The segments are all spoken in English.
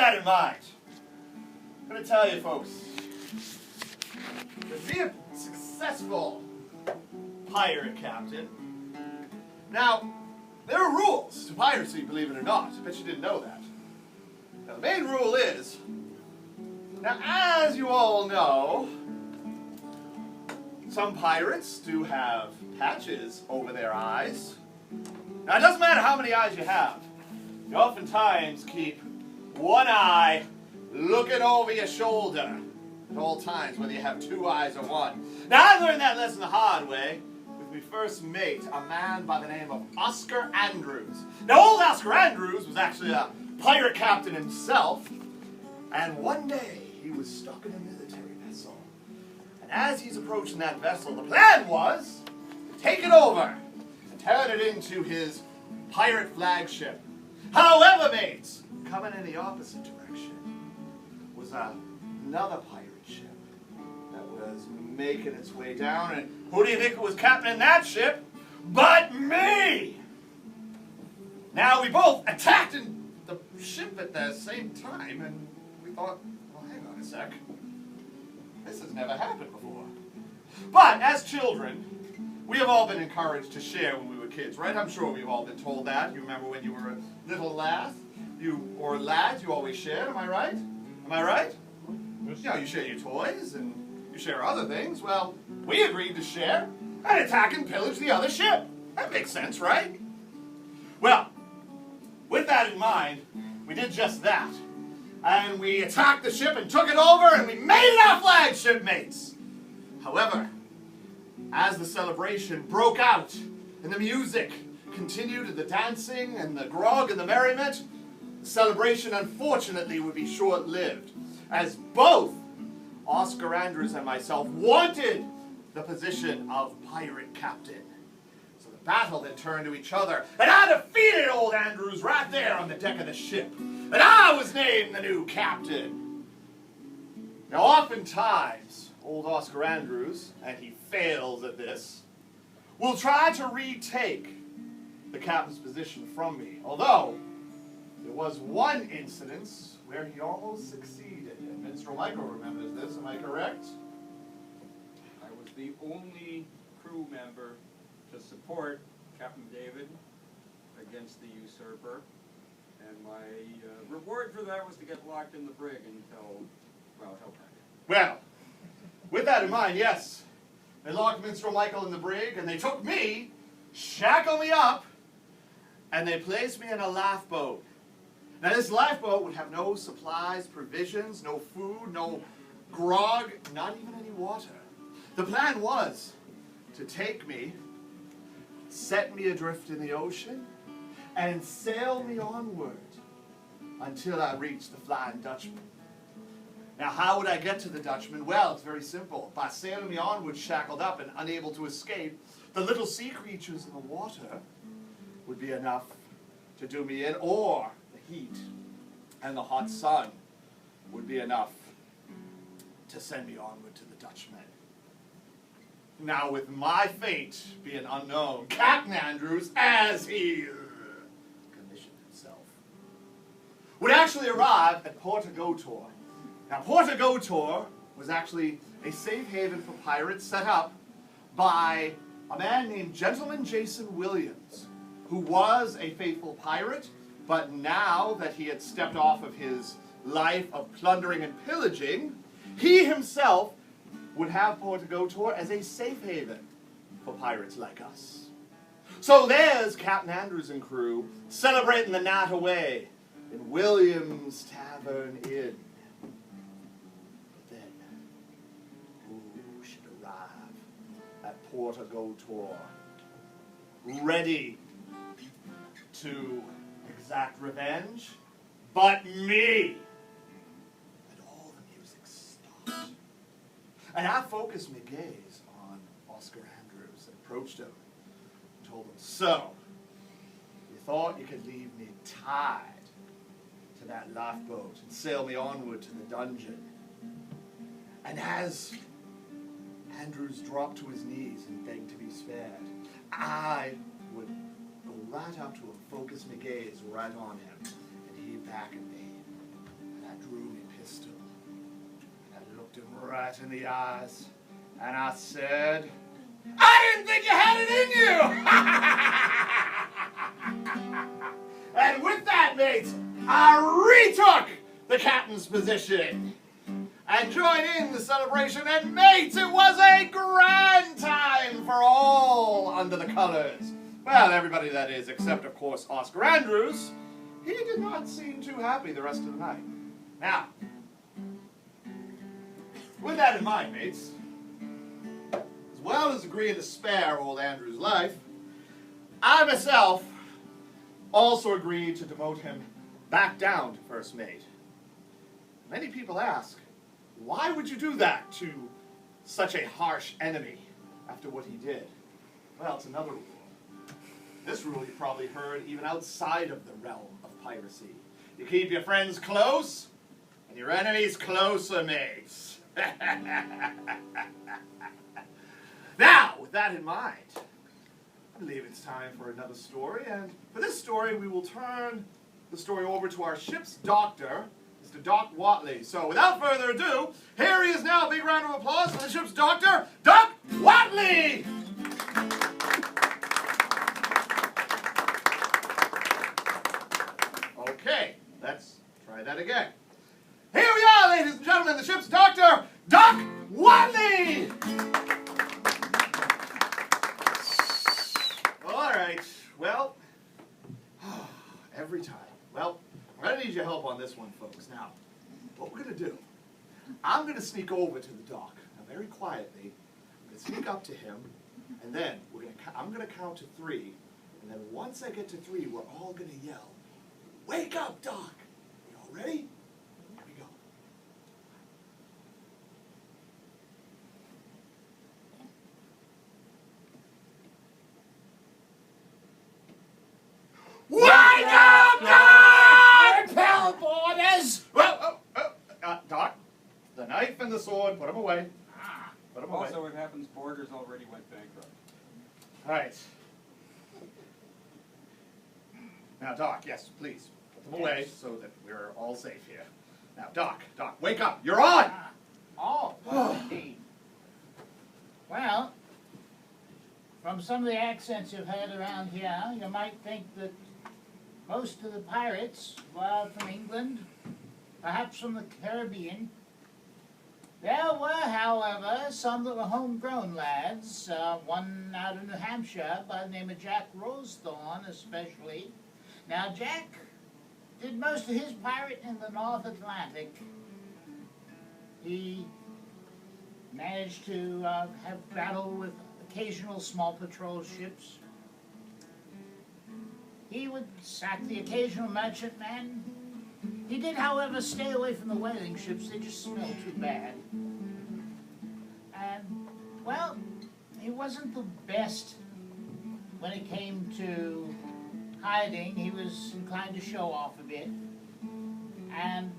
that in mind, I'm going to tell you folks, to be a successful pirate captain, now, there are rules to piracy, believe it or not. I bet you didn't know that. Now, the main rule is, now as you all know, some pirates do have patches over their eyes. Now, it doesn't matter how many eyes you have. You oftentimes keep one eye looking over your shoulder at all times, whether you have two eyes or one. Now, I learned that lesson the hard way with my first mate, a man by the name of Oscar Andrews. Now, old Oscar Andrews was actually a pirate captain himself, and one day he was stuck in a military vessel. And as he's approaching that vessel, the plan was to take it over and turn it into his pirate flagship. However, mates, coming in the opposite direction was another pirate ship that was making its way down, and who do you think was captaining that ship but me? Now, we both attacked the ship at the same time, and we thought, well, hang on a sec. This has never happened before. But as children, we have all been encouraged to share when we were kids, right? I'm sure we've all been told that. You remember when you were a little lad, or lads, you always shared, am I right? Am I right? You know, you share your toys, and you share other things. Well, we agreed to share and attack and pillage the other ship. That makes sense, right? Well, with that in mind, we did just that. And we attacked the ship and took it over, and we made it our flagship, mates. However, as the celebration broke out, and the music continued, and the dancing, and the grog, and the merriment, the celebration, unfortunately, would be short-lived, as both Oscar Andrews and myself wanted the position of pirate captain. So the battle then turned to each other, and I defeated old Andrews right there on the deck of the ship, and I was named the new captain. Now, oftentimes, old Oscar Andrews, and he fails at this, will try to retake the captain's position from me, although there was one instance where he almost succeeded, and Minstrel Michael remembers this, am I correct? I was the only crew member to support Captain David against the usurper, and my reward for that was to get locked in the brig until, well, helltime. Well, with that in mind, yes, they locked Minstrel Michael in the brig, and they took me, shackled me up, and they placed me in a lifeboat. Now, this lifeboat would have no supplies, provisions, no food, no grog, not even any water. The plan was to take me, set me adrift in the ocean, and sail me onward until I reached the Flying Dutchman. Now, how would I get to the Dutchman? Well, it's very simple. By sailing me onward, shackled up and unable to escape, the little sea creatures in the water would be enough to do me in, or the heat and the hot sun would be enough to send me onward to the Dutchman. Now, with my fate being unknown, Captain Andrews, as he commissioned himself, would actually arrive at Porto Gotor. Now, Porto Gotor was actually a safe haven for pirates set up by a man named Gentleman Jason Williams, who was a faithful pirate, but now that he had stepped off of his life of plundering and pillaging, he himself would have Porto Gotor as a safe haven for pirates like us. So there's Captain Andrews and crew celebrating the night away in Williams Tavern Inn. But then, who should arrive at Porto Gotor, ready to exact revenge, but me? And all the music stopped. And I focused my gaze on Oscar Andrews and approached him and told him, so, you thought you could leave me tied to that lifeboat and sail me onward to the dungeon. And as Andrews dropped to his knees and begged to be spared, I would go right up to him, focus my gaze right on him, and he'd back at me. pistol. I looked him right in the eyes, and I said, I didn't think you had it in you! And with that, mates, I retook the captain's position and joined in the celebration, and mates, it was a grand time for all under the colors. Well, everybody that is, except of course Oscar Andrews. He did not seem too happy the rest of the night. Now, with that in mind, mates, as well as agreeing to spare old Andrew's life, I myself also agreed to demote him back down to first mate. Many people ask, why would you do that to such a harsh enemy after what he did? Well, it's another rule. This rule you probably heard even outside of the realm of piracy. You keep your friends close and your enemies closer, mates. Now, with that in mind, I believe it's time for another story, and for this story we will turn the story over to our ship's doctor, Mr. Doc Watley. So without further ado, here he is now. A big round of applause for the ship's doctor, Doc Watley! Okay, let's try that again. Here we are, ladies and gentlemen, the ship's doctor, Doc Watley! All right, well, every time. Well, I'm going to need your help on this one, folks. Now, what we're going to do, I'm going to sneak over to the doc. Now, very quietly, I'm going to sneak up to him, and then I'm going to count to 3, and then once I get to 3, we're all going to yell, "Wake up, Doc!" You all ready? Here we go. Wake up, Doc! Repel borders! Doc, the knife and the sword, put them away. Put them away. Also, it happens, Borders already went bankrupt. All right. Now, Doc, yes, please, put them away so that we're all safe here. Now, Doc, wake up. You're on! Oh, indeed. Well, from some of the accents you've heard around here, you might think that most of the pirates were from England, perhaps from the Caribbean. There were, however, some that were homegrown lads, one out of New Hampshire by the name of Jack Rosethorn especially. Now, Jack did most of his pirating in the North Atlantic. He managed to have battle with occasional small patrol ships. He would sack the occasional merchantman. He did, however, stay away from the whaling ships. They just smelled too bad. And, well, he wasn't the best when it came to hiding. He was inclined to show off a bit. And,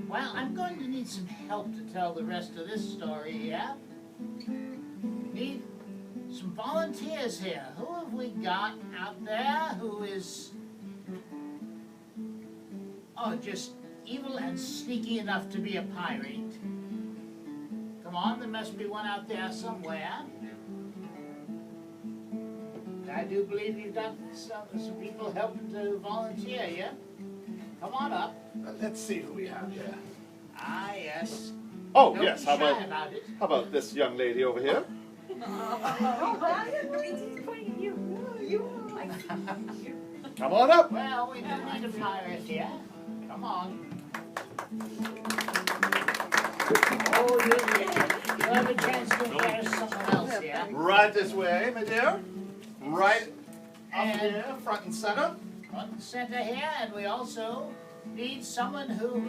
well, I'm going to need some help to tell the rest of this story here. Need some volunteers here. Who have we got out there who is, just evil and sneaky enough to be a pirate? Come on, there must be one out there somewhere. I do believe you've got some people helping to volunteer you. Come on up. Let's see who we have here. Ah, yes. Oh, Don't yes, be shy about it. how about this young lady over here? Come on up. Well, we do need a pirate here. Come on. Oh, you have a chance to embarrass someone else here. Right this way, my dear. Right up And here, front and center. front and center here, and we also need someone who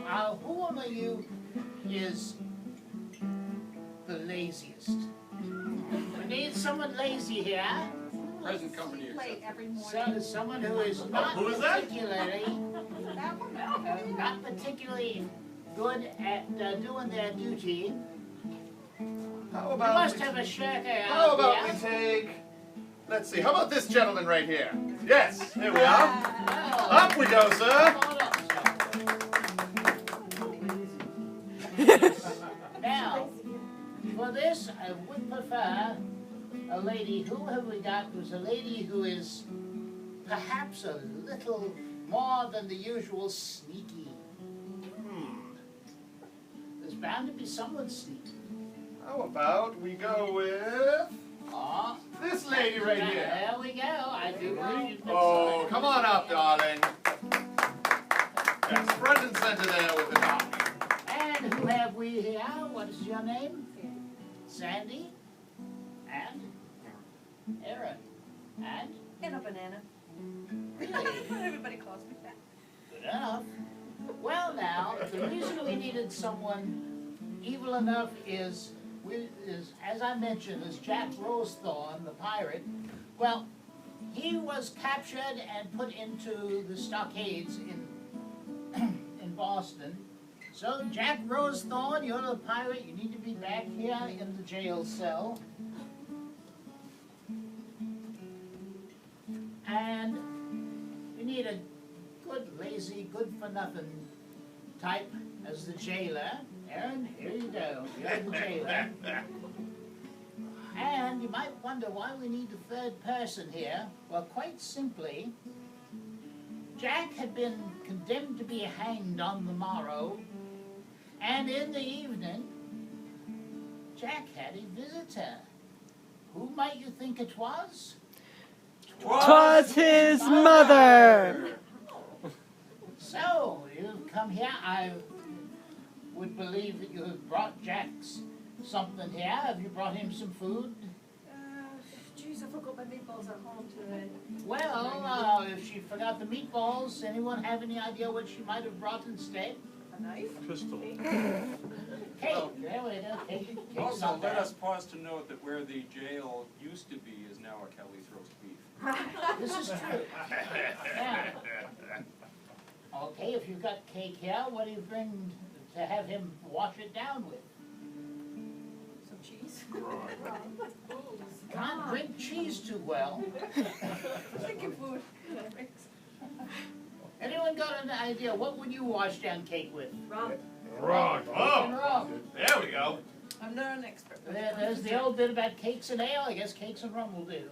among you is the laziest? We need someone lazy here. Present company Late except. every morning. Someone who is not who is that? particularly That one? not particularly good at doing their duty. How We about must we, have a shirker how out about we here. take, let's see, how about this gentleman right here? Yes, here we are. Oh, Up we go, sir. come on up, sir. Now, for this, I would prefer a lady. Who have we got? Who's a lady who is perhaps a little more than the usual sneaky. There's bound to be someone sneaky. How about we go with Oh, this lady right here? there we go. I do know you've been Oh, selected. come on up, darling. Yes, front and center there with the dog. And who have we here? What is your name? Sandy. And? Aaron. And? And a banana. Really? Everybody calls me that. Good enough. Well now, the reason we needed someone evil enough is, as I mentioned, is Jack Rosethorn, the pirate. Well, he was captured and put into the stockades in Boston. So Jack Rosethorn, you're the pirate, you need to be back here in the jail cell. And we need a good, lazy, good-for-nothing type as the jailer. Aaron, here you go. You're the jailer. And you might wonder why we need a third person here. Well, quite simply, Jack had been condemned to be hanged on the morrow, and in the evening, Jack had a visitor. Who might you think it was? 'Twas his mother. So, you've come here. I would believe that you have brought Jack something here. Have you brought him some food? Geez, I forgot my meatballs at home today. Well, if she forgot the meatballs, anyone have any idea what she might have brought instead? A knife? Pistol. Cake. There we go. Cake. Cake's Also, not let bad. us pause to note that where the jail used to be is now a Kelly's roast beef. This is true. Now, okay, if you've got cake here, what do you bring to have him wash it down with? Some cheese. Can't drink cheese too well. Chicken food. Anyone got an idea? What would you wash down cake with? Rum. Wrong. And Oh, rum. there we go. I'm not an expert. There's the old bit about cakes and ale. I guess cakes and rum will do.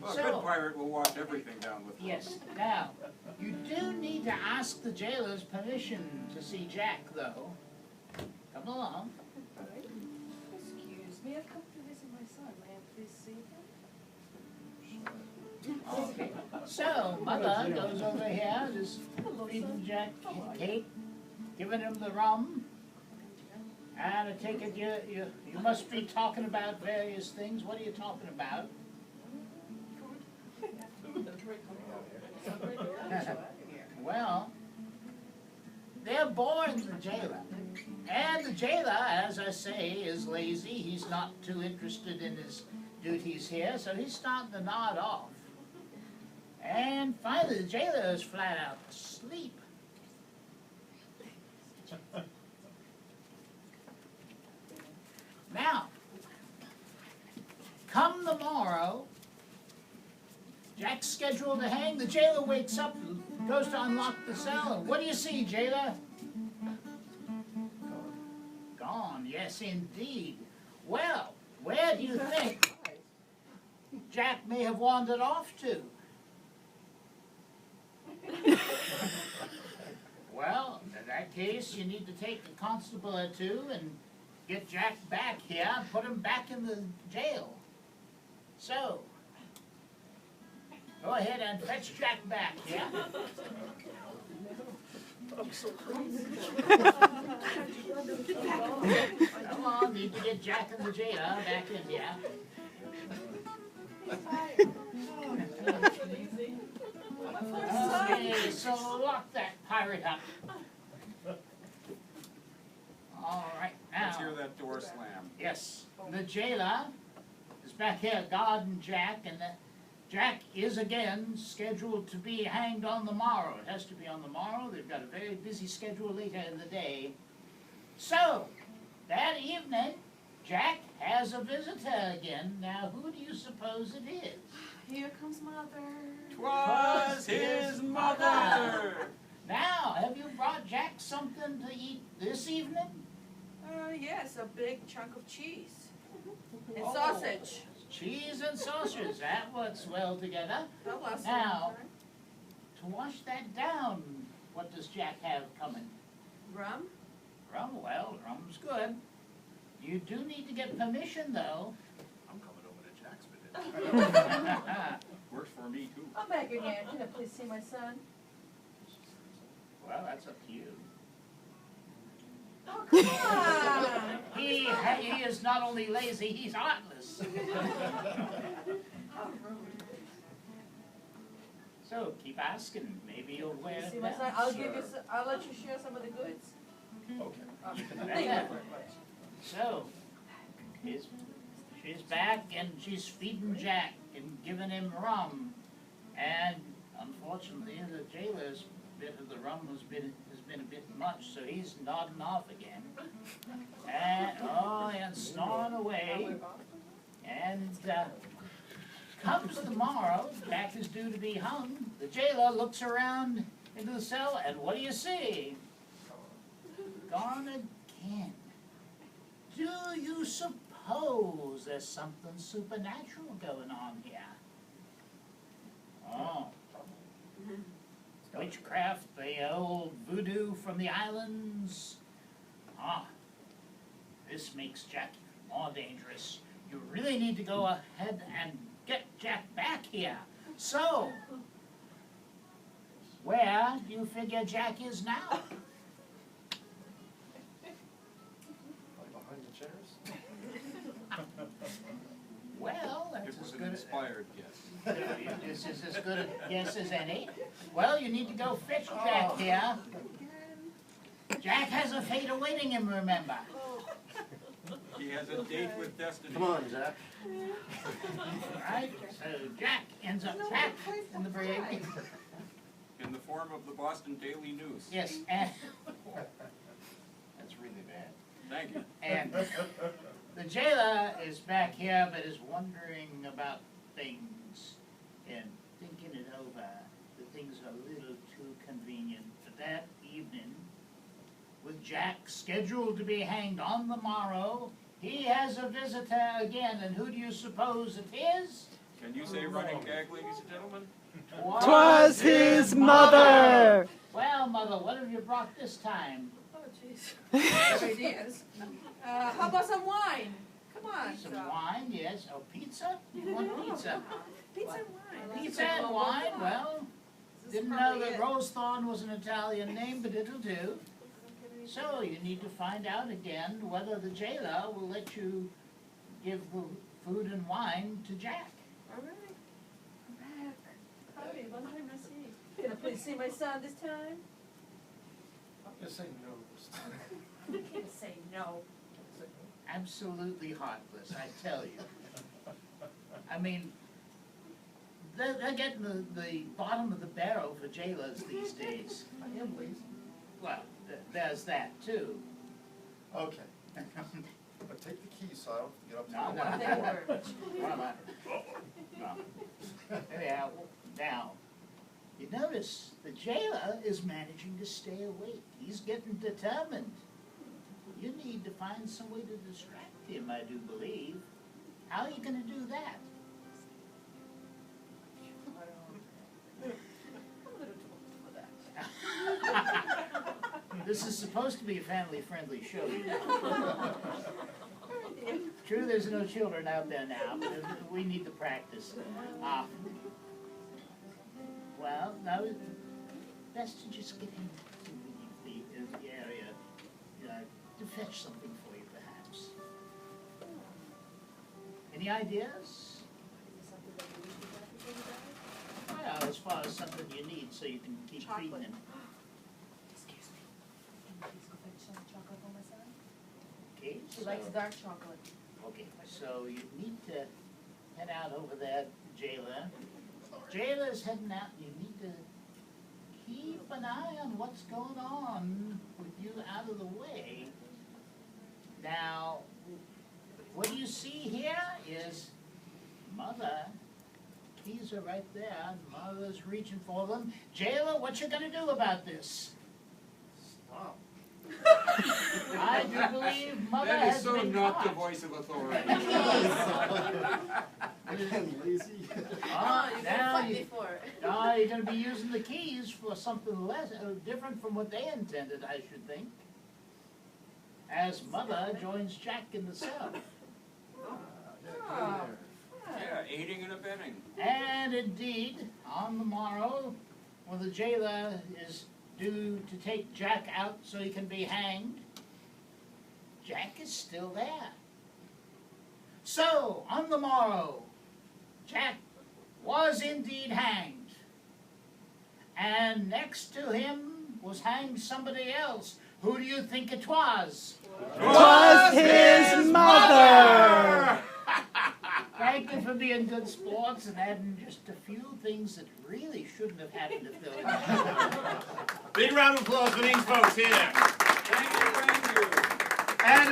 Well, a So- good pirate will wash everything down with rum. Yes. Now, you do need to ask the jailer's permission to see Jack, though. Come along. Excuse me, I've come to visit my son. May I please see him? Okay. So, Mother goes over here, just feeding Jack cake, giving him the rum. And I take it you must be talking about various things. What are you talking about? Well, they're boring the jailer. And the jailer, as I say, is lazy. He's not too interested in his duties here, so he's starting to nod off. And finally, the jailer is flat out asleep. Now, come the morrow, Jack's scheduled to hang. The jailer wakes up, goes to unlock the cell, and what do you see, jailer? Gone, yes indeed. Well, where do you think Jack may have wandered off to? Well, in that case, you need to take a constable or two and get Jack back here and put him back in the jail. So, go ahead and fetch Jack back, yeah? Come on, need to get Jack and the jailer back in, yeah? Okay, so lock that pirate up. All right, Let's hear now, that door slam. yes, the jailer is back here guarding Jack, and Jack is again scheduled to be hanged on the morrow. It has to be on the morrow. They've got a very busy schedule later in the day. So, that evening, Jack has a visitor again. Now, who do you suppose it is? Here comes mother. 'Twas his mother. Now, have you brought Jack something to eat this evening? Yes, a big chunk of cheese. And Oh. sausage. Cheese and sausage, that works well together. That lasts a Now- long time. To wash that down, what does Jack have coming? Rum? Rum, well, rum's good. You do need to get permission, though. I'm coming over to Jack's for dinner. Works for me too. Oh, Megan, Ann, can I please see my son? Well, that's up to you. Oh, come on! He is not only lazy, he's heartless. How rude. So keep asking, maybe you'll wear See it my son? down. I'll give you. I'll let you share some of the goods. Okay. Thank you very much. So, she's back and she's feeding Jack and giving him rum. And unfortunately, the jailer's bit of the rum has been a bit much, so he's nodding off again. And snoring away. And comes tomorrow, Jack is due to be hung. The jailer looks around into the cell, and what do you see? Gone again. Do you suppose there's something supernatural going on here? Oh. Witchcraft, the old voodoo from the islands? Ah. This makes Jack more dangerous. You really need to go ahead and get Jack back here. So, where do you figure Jack is now? Behind the chairs? Well, It that's was as an good as... inspired guess. This is as good a guess as any. Well, you need to go fetch Jack here. Jack has a fate awaiting him, remember. He has a date with destiny. Come on, Jack. Right? So Jack ends up back in the brig. In the form of the Boston Daily News. Yes, and... That's really bad. Thank you. And the jailer is back here, but is wondering about things and thinking it over. The things are a little too convenient. But that evening, with Jack scheduled to be hanged on the morrow, he has a visitor again, and who do you suppose it is? Can you say running gag, ladies and gentlemen? 'Twas his mother. Well, Mother, what have you brought this time? Oh, jeez. Ideas. How about some wine? Come on. Some wine, yes. Oh, pizza? You want pizza? Pizza and wine. Pizza and wine, well, This is didn't know probably that it. Rosethorn was an Italian name, but it'll do. So you need to find out again whether the jailer will let you give the food and wine to Jack. All right. I'm back. Howdy, long time no see. Can I please see my son this time? I'm gonna say no this time. You can't say no. Absolutely heartless, I tell you. I mean, they're getting the bottom of the barrel for jailers these days. I am lazy. Well, there's that too. Okay. But take the keys so I don't get up to No, the no. Thank you very much. What am I? No. Anyhow, now, you notice the jailer is managing to stay awake. He's getting determined. You need to find some way to distract him, I do believe. How are you going to do that? I'm a little too old for that. This is supposed to be a family-friendly show. You know. True, there's no children out there now, but we need to practice. Well, no, best to just get him to leave the area to fetch something for you, perhaps. Any ideas? Is this something that you usually have before you die? Well, as far as something you need so you can keep feeding Chocolate. him. Excuse me. Can you please go fetch some chocolate for my son? Okay, She likes dark chocolate. Okay, so you need to head out over there, jailer. Jailer's heading out, you need to keep an eye on what's going on with you out of the way. Now, what you see here is Mother. Keys are right there, Mother's reaching for them. Jailer, what you gonna do about this? Stop. I do believe believe Mother That is has so been not the caught. voice of authority. Again, lazy. Ah, you've been now fucked you, before. now you're gonna be using the keys for something less, different from what they intended, I should think. As Mother joins Jack in the cell. Oh. Yeah, aiding and abetting. And indeed, on the morrow, when the jailer is due to take Jack out so he can be hanged, Jack is still there. So, on the morrow, Jack was indeed hanged. And next to him was hanged somebody else. Who do you think it was? 'Twas his mother. Thank you for being good sports and adding just a few things that really shouldn't have happened to Phil. Big round of applause for these folks here. Thank you, thank you. And